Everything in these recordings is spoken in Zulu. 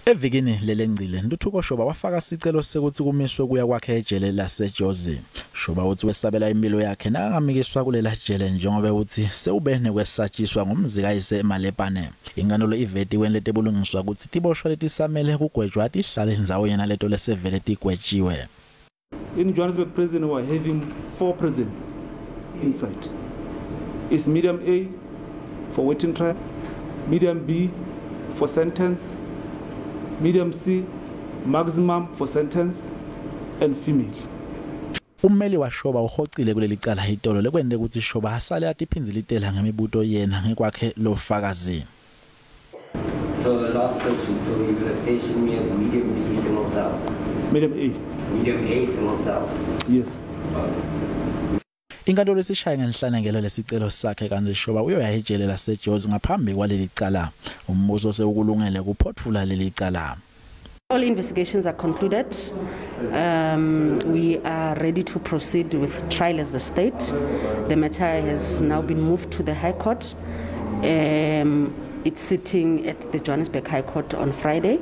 Evikini lelengcile Ntuthuko Shoba wafaka sicelo sekuthi kumiswe kuya kwakhe ejele laseJozi. Shoba uthi wesabela impilo yakhe nangamikiswa kulela jele njengoba uthi sewubene kwesatshiswa ngumzikayise eMalepane. Ingano iveti wenlete bulungiswa ukuthi tiboshwa letisamele kugwejwa atihlale indzawo yena leto lesevele tigwejiwe. In Johannesburg prison we are having 4 prisons inside. It's medium A for waiting trial, medium B for sentence, medium C maximum for sentence, and female. Ummeli wa Shoba uhocile kuleli cala itolo lekwende ukuthi Shoba asale atiphinzile itela ngemibuto yena ngekwakhe lofakazi. So the last question, so you will station me at medium B single cell. Medium A. Medium A single cell. Yes. Inkantolo lesishaya ngenhlanengelo lesicelo sakhe kanti Shoba uyoya ejele laseJozi ngaphambi kwaleli cala. Umbuso sewukulungele kuphothula leli cala. All investigations are concluded. We are ready to proceed with trial as the state. The matter has now been moved to the High Court. It's sitting at the Johannesburg High Court on Friday,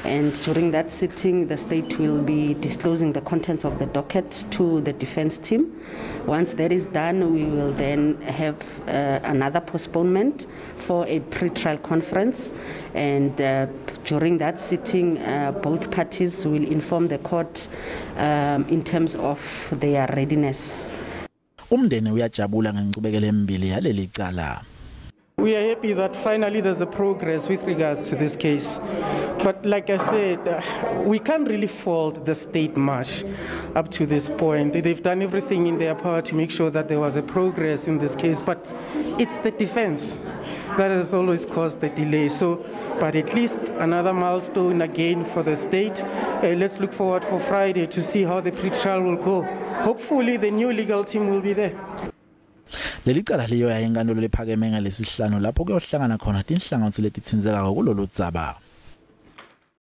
and during that sitting the state will be disclosing the contents of the docket to the defense team. Once that is done, we will then have another postponement for a pre-trial conference, and during that sitting both parties will inform the court in terms of their readiness. Umndeni uyajabula ngencubekela embili yaleli cala. We are happy that finally there's a progress with regards to this case. But like I said, we can't really fault the state much up to this point. They've done everything in their power to make sure that there was a progress in this case. But it's the defense that has always caused the delay. So, but at least another milestone again for the state. Let's look forward for Friday to see how the pre-trial will go. Hopefully the new legal team will be there. Leli cala liyoya inkantolo lephakeme ngalesihlanu lapho kuyohlangana khona tinhlanganiso letitsinzeka kulolu dzaba.